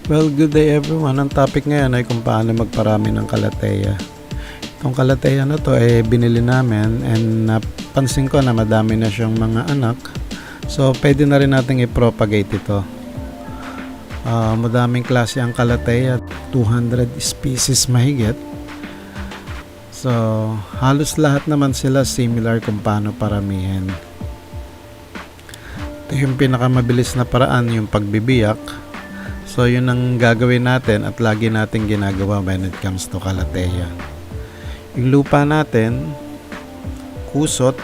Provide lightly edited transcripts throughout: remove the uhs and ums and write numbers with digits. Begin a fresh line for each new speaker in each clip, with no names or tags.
Well, good day everyone. Ang topic ngayon ay kung paano magparami ng kalateya. Itong kalateya na to ay binili namin and napansin ko na madami na siyang mga anak. So, pwede na rin natin i-propagate ito. Madaming klase ang kalateya, 200 species mahigit. So, halos lahat naman sila similar kung paano paramihin. Ito yung pinakamabilis na paraan, yung pagbibiyak. So yun ang gagawin natin at lagi natin ginagawa when it comes to kalateya. Yung lupa natin, kusot,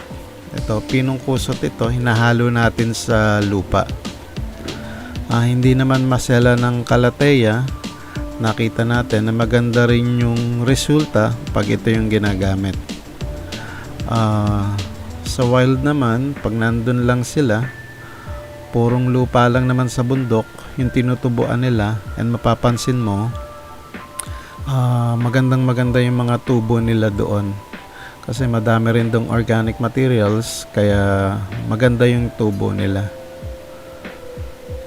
ito, pinong kusot ito, hinahalo natin sa lupa. Hindi naman masela ng kalateya, nakita natin na maganda rin yung resulta pag ito yung ginagamit. Sa wild naman, pag nandun lang sila, purong lupa lang naman sa bundok yung tinutubuan nila, and mapapansin mo maganda yung mga tubo nila doon kasi madami rin dong organic materials, kaya maganda yung tubo nila.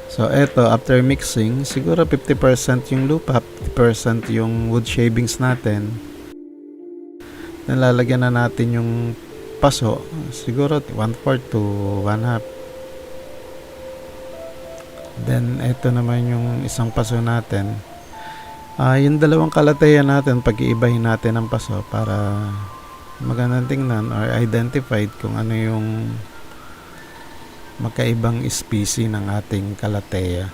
So eto, after mixing, siguro 50% yung lupa, 50% yung wood shavings natin. Then lalagyan na natin yung paso, siguro 1/4 to 1/2. Then, ito naman yung isang paso natin. Yung dalawang kalateya natin, pag-iibahin natin ang paso para magandang tingnan or identified kung ano yung magkaibang species ng ating kalateya.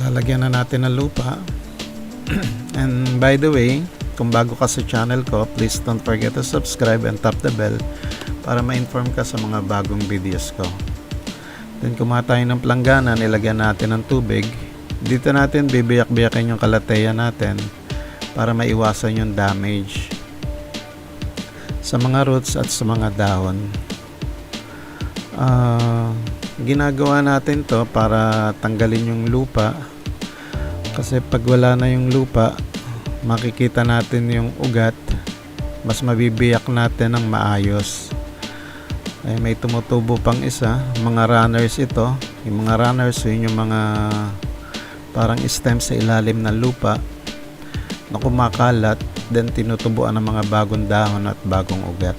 Lalagyan na natin ng lupa. And by the way, kung bago ka sa channel ko, please don't forget to subscribe and tap the bell para ma-inform ka sa mga bagong videos ko. Then kumuha tayo ng planggana, nilagyan natin ng tubig. Dito natin bibiyak-biyakin yung kalateya natin para maiwasan yung damage sa mga roots at sa mga dahon. Ginagawa natin to para tanggalin yung lupa, kasi pag wala na yung lupa, makikita natin yung ugat, mas mabibiyak natin ng maayos. Ay, may tumutubo pang isa, mga runners ito. Yung mga runners, yun yung mga parang stem sa ilalim ng lupa na kumakalat, then tinutubuan ng mga bagong dahon at bagong ugat.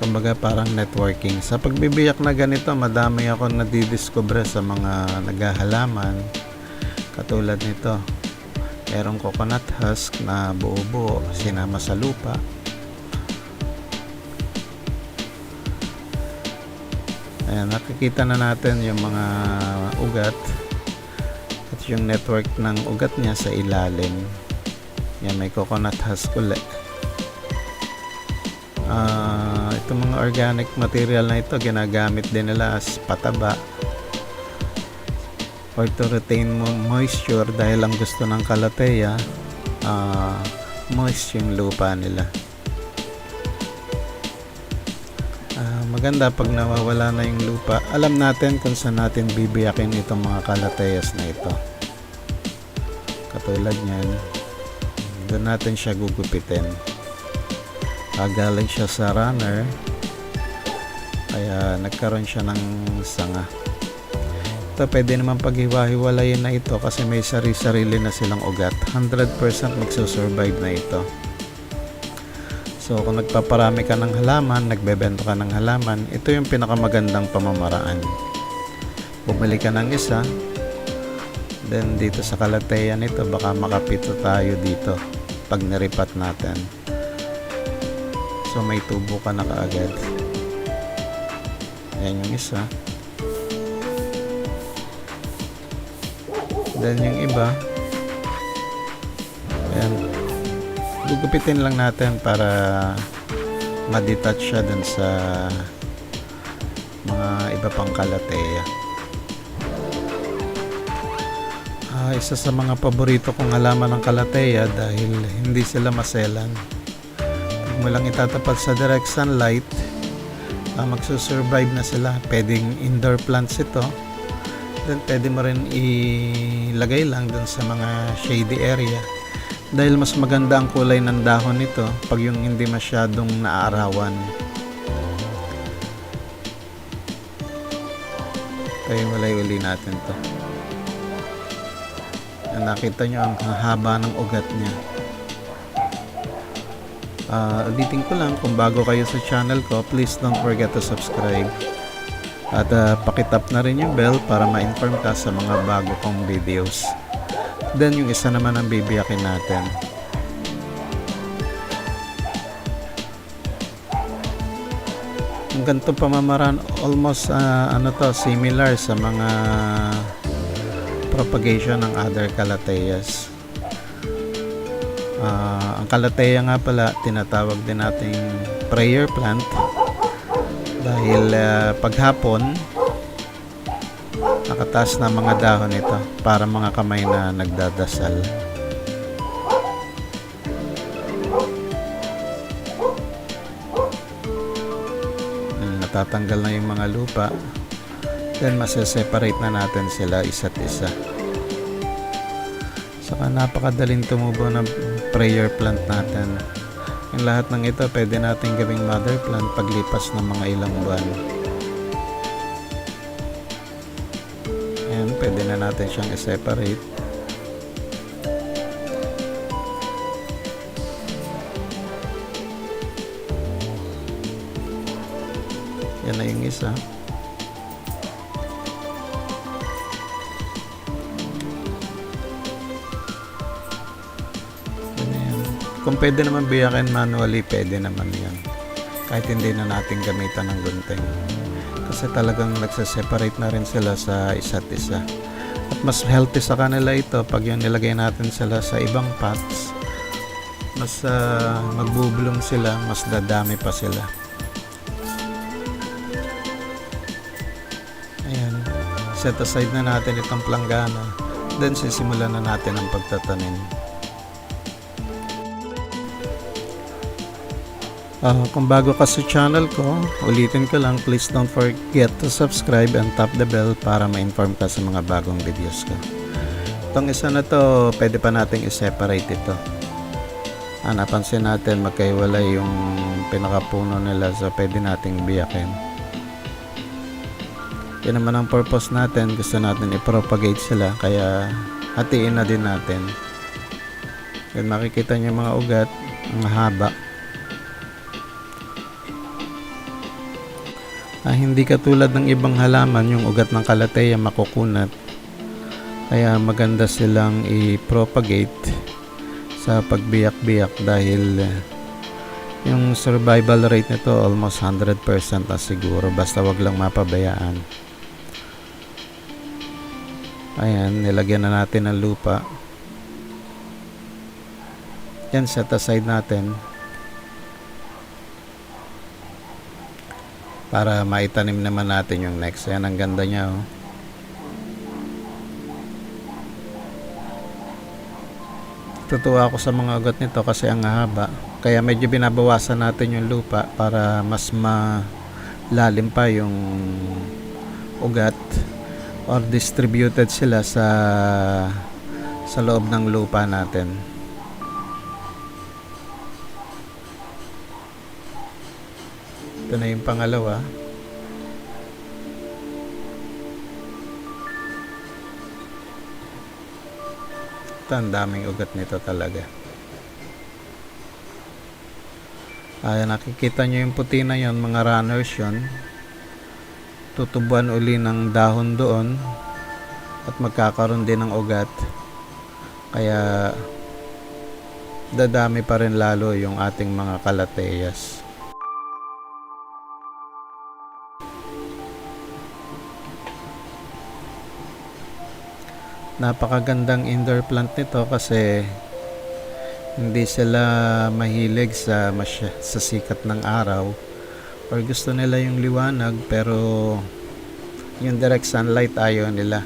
Kumbaga parang networking. Sa pagbibiyak na ganito, madami ako nadidiscover sa mga naghahalaman. Katulad nito, merong coconut husk na buo-buo, sinama sa lupa. Ayan, nakikita na natin yung mga ugat at yung network ng ugat niya sa ilalim. Yan, may coconut husk ulit. Itong mga organic material na ito, ginagamit din nila as pataba or to retain moisture, dahil ang gusto ng kalateya moist yung lupa nila. Maganda pag nawawala na yung lupa, alam natin kung saan natin bibiyakin itong mga kalateyas na ito. Katulad nyan, doon natin siya gugupitin. Galing siya sa runner, kaya nagkaroon siya ng sanga. Ito pwede naman paghiwa-hiwalayin na ito kasi may sarili na silang ugat. 100% magsusurvive na ito. So kung nagpaparami ka ng halaman, nagbebenta ka ng halaman, ito yung pinakamagandang pamamaraan. Bumili ka ng isa, then dito sa kalateya nito, baka makapito tayo dito pag niripat natin. So may tubo ka na kaagad. Ayan yung isa. Then yung iba, ayan, gugupitin lang natin para ma-detach siya dun sa mga iba pang kalateya. Isa sa mga paborito kong halaman ng kalateya dahil hindi sila maselan. Pag mo lang itatapat sa direct sunlight, magsusurvive na sila. Pwedeng indoor plants ito. Then pwede mo rin ilagay lang dun sa mga shady area. Dahil mas maganda ang kulay ng dahon nito pag yung hindi masyadong naaarawan. Pagkahiwalay uli natin to. Nakita nyo ang haba ng ugat niya. Ulitin ko lang, kung bago kayo sa channel ko, please don't forget to subscribe. At pakitap na rin yung bell para ma-inform ka sa mga bago kong videos. Then yung isa naman ang bibiyakin natin. Ang ganito pamamaraan, almost similar sa mga propagation ng other calatheas. Ang calathea nga pala tinatawag din nating prayer plant dahil paghapon nakataas na mga dahon ito para mga kamay na nagdadasal. Natatanggal na yung mga lupa, then maseseparate na natin sila isa't isa. Saka napakadaling tumubo ng prayer plant natin. Yung lahat ng ito pwede natin gawing mother plant paglipas ng mga ilang buwan. Ayan, pwede na natin siyang i-separate. Yan na yung isa. Kung pwede naman biyakin manually, pwede naman yan. Kahit hindi na natin gamitan ng gunting. Kasi talagang nagsaseparate na rin sila sa isa't isa. At mas healthy sa kanila ito pag yung nilagay natin sila sa ibang pots. Mas magbubulong sila, mas dadami pa sila. Ayan. Set aside na natin itong planggana. Then sisimulan na natin ang pagtatanim. Kung bago ka sa channel ko, ulitin ko lang, please don't forget to subscribe and tap the bell para ma-inform ka sa mga bagong videos ko. Itong isa na to, pwede pa nating i-separate ito. Napansin natin magkaiwalay yung pinakapuno nila, so pwede nating biyakin. Yan naman ang purpose natin, gusto natin i-propagate sila, kaya hatiin na din natin. Yan, makikita nyo mga ugat, ang haba. Hindi katulad ng ibang halaman, yung ugat ng calathea makukunat. Kaya maganda silang i-propagate sa pagbiyak-biyak dahil yung survival rate nito almost 100% na siguro, basta wag lang mapabayaan. Ayan, nilagyan na natin ng lupa. Yan, set aside natin para maitanim naman natin yung next. Ayan, ang ganda niya, oh. Tutuwa ako sa mga ugat nito kasi ang haba, kaya medyo binabawasan natin yung lupa para mas malalim pa yung ugat or distributed sila sa loob ng lupa natin. Ito na yung pangalawa. Ito, ang daming ugat nito talaga. Nakikita nyo yung puti na yun, mga runners yun. Tutubuan uli ng dahon doon at magkakaroon din ng ugat. Kaya dadami pa rin lalo yung ating mga calatheas. Napakagandang indoor plant nito kasi hindi sila mahilig sa sikat ng araw, or gusto nila yung liwanag pero yung direct sunlight ayaw nila.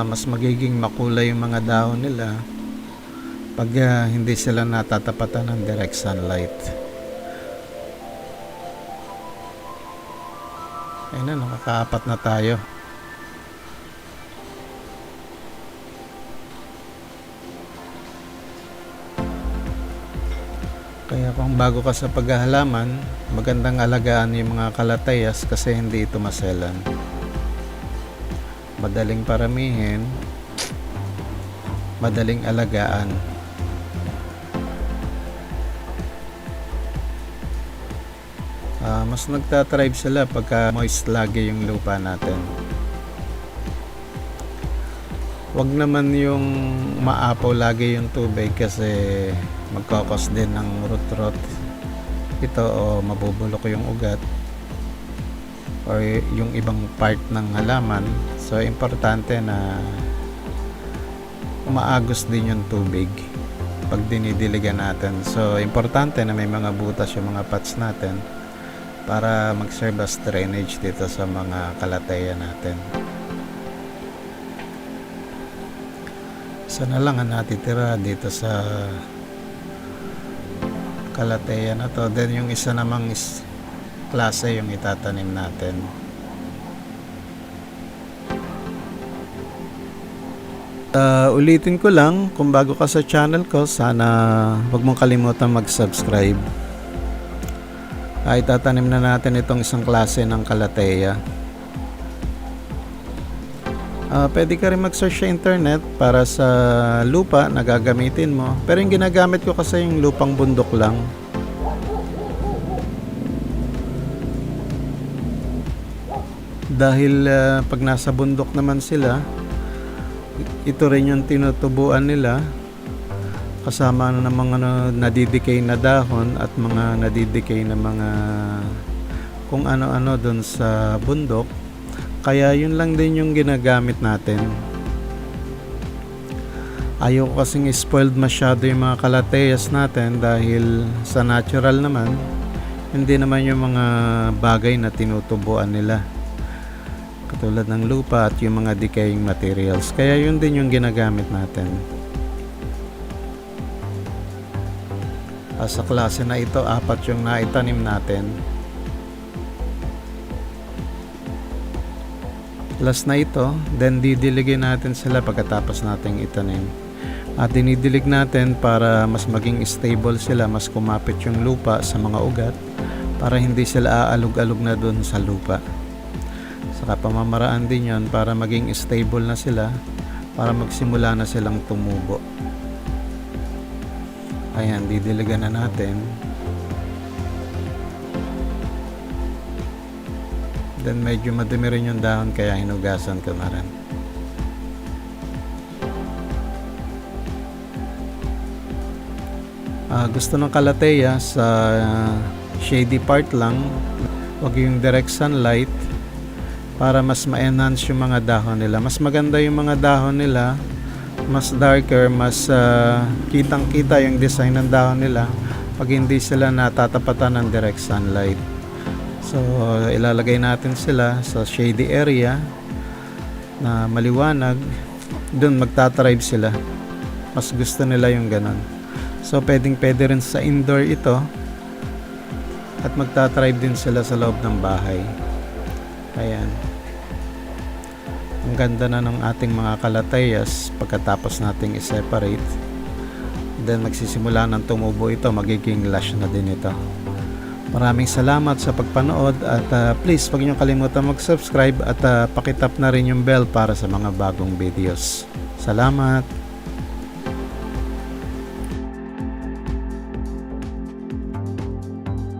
Mas magiging makulay yung mga dahon nila pag hindi sila natatapatan ng direct sunlight. Ayun na, nakakaapat na tayo. Kaya kung bago ka sa paghahalaman, magandang alagaan yung mga calatheas kasi hindi ito maselan. madaling paramihin, madaling alagaan. Mas nagtatribe sila pagka moist lagi yung lupa natin. Wag naman yung maapaw lagi yung tubig kasi magkakos din ng root rot ito o mabubulok yung ugat or yung ibang part ng halaman. So importante na maagos din yung tubig pag dinidiligan natin. So importante na may mga butas yung mga pots natin para mag-serve as drainage dito sa mga kalateya natin. Isa na lang ang natitira dito sa kalateya na to. Then yung isa namang klase yung itatanim natin. Ulitin ko lang, kung bago ka sa channel ko, sana wag mong kalimutan mag-subscribe. Itatanim na natin itong isang klase ng kalateya. Pwede ka rin mag-search sa internet para sa lupa na gagamitin mo. Pero yung ginagamit ko kasi yung lupang bundok lang. Dahil pag nasa bundok naman sila, ito rin yung tinutubuan nila. Kasama ng mga nadidikay na dahon at mga nadidikay na mga kung ano-ano doon sa bundok. Kaya yun lang din yung ginagamit natin. Ayoko kasing spoiled masyado yung mga kalateyas natin dahil sa natural naman, hindi naman yung mga bagay na tinutubuan nila. Katulad ng lupa at yung mga decaying materials. Kaya yun din yung ginagamit natin. Sa klase na ito, 4 yung naitanim natin. Last na ito, then didiligin natin sila pagkatapos nating itanim. At dinidilig natin para mas maging stable sila, mas kumapit yung lupa sa mga ugat para hindi sila aalog-alog na dun sa lupa. Saka pamamaraan din yon para maging stable na sila, para magsimula na silang tumubo. Ayan, didiligan na natin. Then medyo madumi rin yung dahon kaya hinugasan ko na rin. Gusto ng kalateya sa shady part lang, wag yung direct sunlight para mas ma-enhance yung mga dahon nila. Mas maganda yung mga dahon nila, mas darker, mas kitang-kita yung design ng dahon nila pag hindi sila natatapatan ng direct sunlight. So ilalagay natin sila sa shady area na maliwanag, doon magtatribe sila. Mas gusto nila yung ganon. So pwede rin sa indoor ito at magtatribe din sila sa loob ng bahay. Ayan. Ang ganda na ng ating mga kalateyas pagkatapos nating i-separate. Then magsisimula ng tumubo ito, magiging lush na din ito. Maraming salamat sa pagpanood at please huwag niyo kalimutan mag-subscribe at pakitap na rin yung bell para sa mga bagong videos. Salamat!